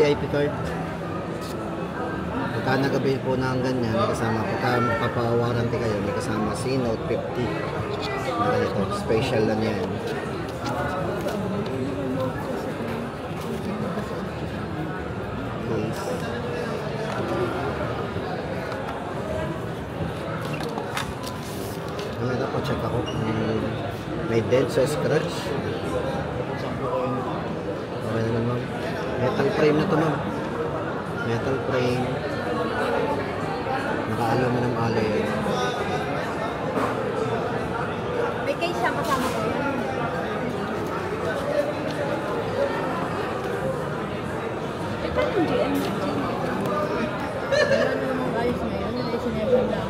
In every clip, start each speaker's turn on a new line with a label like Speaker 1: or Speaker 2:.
Speaker 1: VIP card. Pagka nagabil po ng ganyan, may kasama. Pagka magpapawarranty kayo, may kasama si Note 50. Ito, special lang yan. Case. Ito po, check ako. May dent sa scratch. Okay na naman. Metal frame na ito, ma'am. Metal frame. Naka-aluminum alloy.
Speaker 2: May case siya kasama ko. Ito yung GM. Wala na namang ayos na yun. Nila isinebang lang.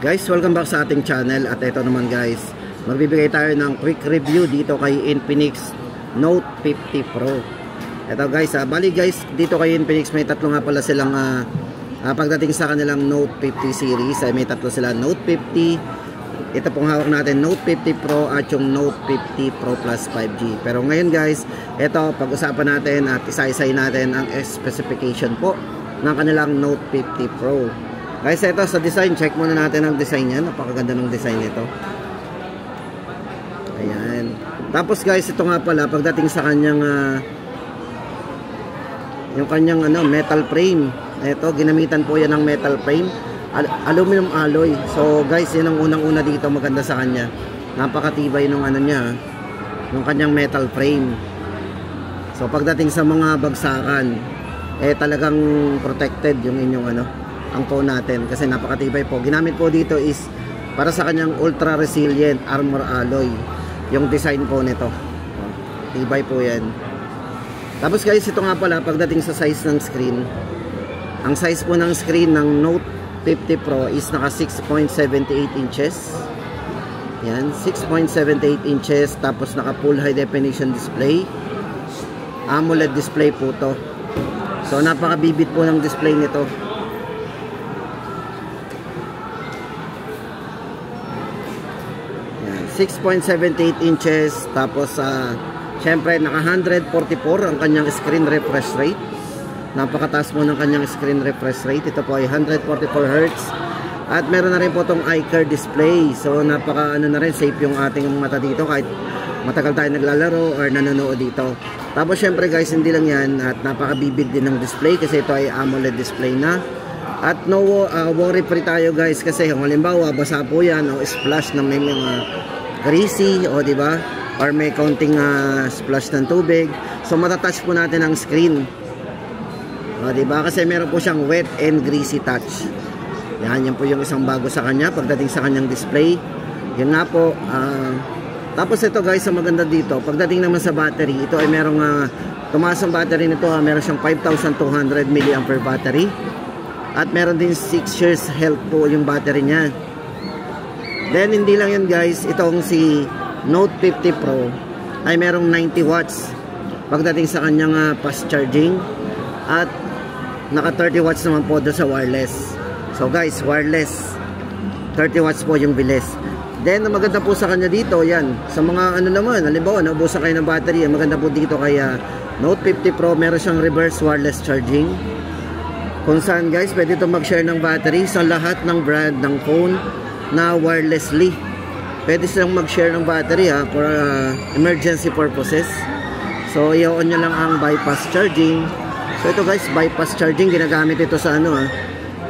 Speaker 1: Guys, welcome back sa ating channel. At ito naman guys, magbibigay tayo ng quick review dito kay Infinix Note 50 Pro. Ito guys, bali guys, dito kay Infinix may tatlo nga pala silang pagdating sa kanilang Note 50 series ay may tatlo sila. Note 50, ito pong hawak natin, Note 50 Pro at yung Note 50 Pro Plus 5G. Pero ngayon guys, ito pag-usapan natin at isa-isay natin ang specification po ng kanilang Note 50 Pro. Guys, ito sa design, check muna natin ang design niya. Napakaganda ng design nito. Ayan. Tapos guys, ito nga pala pagdating sa kanyang yung kanyang metal frame. Ito, ginamitan po yan ng metal frame, aluminum alloy. So guys, yan ang unang-una dito maganda sa kanya. Napakatibay nung niya, yung kanyang metal frame. So pagdating sa mga bagsakan, talagang protected yung inyong ang phone natin kasi napakatibay po. Ginamit po dito is para sa kanyang ultra resilient armor alloy yung design po nito. Tibay po yan. Tapos guys, ito nga pala pagdating sa size ng screen, ang size po ng screen ng Note 50 Pro is naka 6.78 inches. Yan, 6.78 inches. Tapos naka full high definition display, AMOLED display po to. So napakabibit po ng display nito. 6.78 inches. Tapos syempre naka 144 ang kanyang screen refresh rate. Napakataas mo ng kanyang screen refresh rate. Ito po ay 144 Hz. At meron na rin po itong iCar display. So napaka na rin, safe yung ating mata dito kahit matagal tayo naglalaro or nanonood dito. Tapos syempre guys, hindi lang yan, at napakabibig din ng display kasi ito ay AMOLED display na. At no worry free tayo guys kasi kung halimbawa basa po yan o splash ng may mga greasy o diba, or may counting splash ng tubig, so matatouch po natin ang screen o diba, kasi meron po siyang wet and greasy touch. Yan po yung isang bago sa kanya pagdating sa kanyang display. Yun nga po. Tapos ito guys, ang maganda dito pagdating naman sa battery, ito ay merong tumaas ang battery nito, meron siyang 5200 mAh battery. At meron din 6 years health po yung battery niya. Then hindi lang yan guys, itong si Note 50 Pro ay merong 90 watts pagdating sa kanyang fast charging. At naka 30 watts naman po doon sa wireless. So guys, wireless 30 watts po yung bilis. Then maganda po sa kanya dito, yan, sa mga naman, halimbawa naubusan kayo ng battery, maganda po dito kay Note 50 Pro, meron siyang reverse wireless charging. Kung saan guys, pwede ito mag-share ng battery sa lahat ng brand ng phone na wirelessly. Pwede silang mag-share ng battery for emergency purposes. So i-on nyo lang ang bypass charging. So ito guys, bypass charging, ginagamit ito sa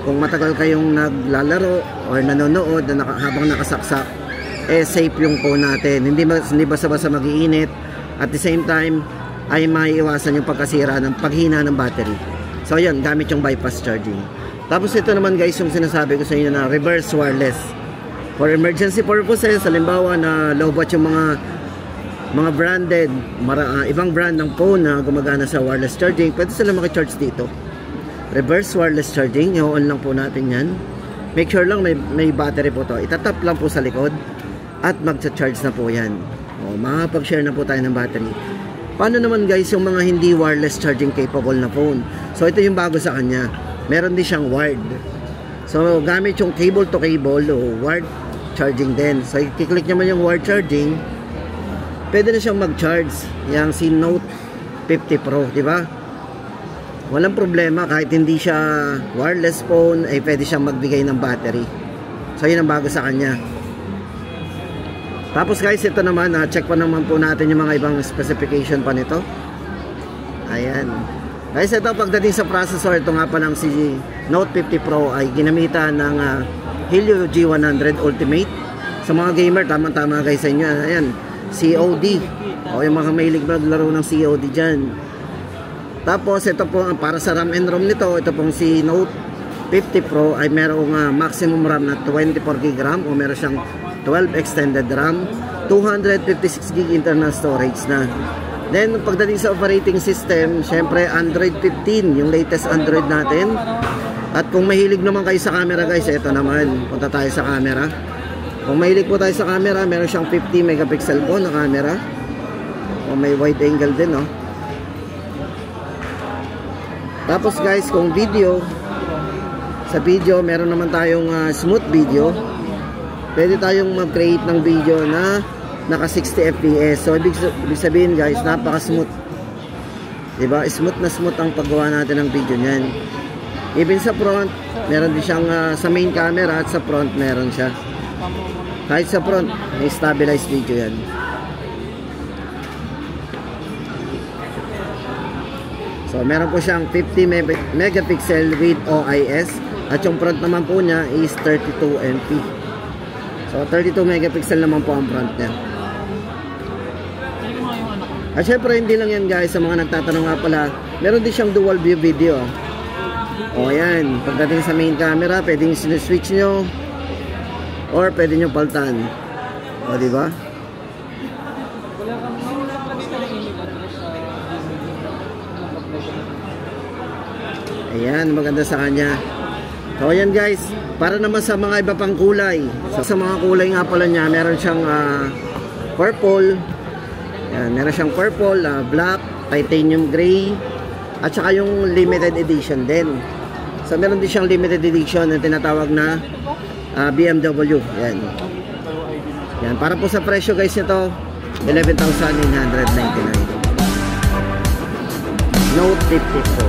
Speaker 1: kung matagal kayong naglalaro or nanonood na habang nakasaksak, safe yung phone natin. Hindi basta-basta mag-iinit. At the same time ay maiiwasan yung pagkasira ng paghina ng battery. So yun, gamit yung bypass charging. Tapos ito naman guys, yung sinasabi ko sa inyo na reverse wireless for emergency purposes. Halimbawa na lowbat yung mga branded, ibang brand ng phone na gumagana sa wireless charging, pwede sila makicharge dito. Reverse wireless charging, i-on lang po natin yan. Make sure lang may battery po to. Itatap lang po sa likod at magcha-charge na po yan. Makapag-share na po tayo ng battery. Paano naman guys yung mga hindi wireless charging capable na phone? So ito yung bago sa kanya. Meron din siyang wired. So gamit yung cable to cable o wired charging din. So i-click nyo man yung word charging, pwede na siyang mag-charge. Yang si Note 50 Pro, di ba? Walang problema, kahit hindi siya wireless phone, ay pwede siyang magbigay ng battery. So yun ang bago sa kanya. Tapos guys, ito naman, check pa naman po natin yung mga ibang specification pa nito. Ayan. Guys, ito pagdating sa processor, ito nga pa lang si Note 50 Pro ay ginamitan ng Helio G100 Ultimate. Sa mga gamer, tamang-tama guys sa inyo. Ayan, COD. O yung mga mahilig maglaro ng COD dyan. Tapos ito po, para sa RAM and ROM nito, ito pong si Note 50 Pro ay merong maximum RAM na 24GB RAM, o meron siyang 12 extended RAM, 256GB internal storage na. Then pagdating sa operating system, syempre Android 15, yung latest Android natin. At kung mahilig naman kayo sa camera guys, ito naman, punta tayo sa camera. Kung mahilig po tayo sa camera, meron siyang 50 megapixel po na camera. O may wide angle din, no? Tapos guys, kung video, sa video, meron naman tayong smooth video. Pwede tayong mag-create ng video na naka 60 fps. So ibig sabihin guys, napaka smooth, diba? Smooth na smooth ang paggawa natin ng video niyan. Even sa front, meron din siyang sa main camera, at sa front meron siya. Kahit sa front, may stabilized video yan. So meron po siyang 50 megapixel with OIS, at yung front naman po niya is 32 MP. So 32 megapixel naman po ang front niya. At syempre hindi lang yan guys, sa mga nagtatanong nga pala, meron din siyang dual view video. O yan, pagdating sa main camera, pwedeng switch nyo, or pwede nyo paltan. O diba? Ayan, maganda sa kanya. So ayan guys, para naman sa mga iba pang kulay. Sa mga kulay nga pala niya, meron siyang purple. Ayan, meron siyang purple, black, titanium gray, at saka yung limited edition din. So meron din siyang limited edition na tinatawag na BMW. Ayan. Ayan, para po sa presyo guys nito, 11,999. Note 50 Pro.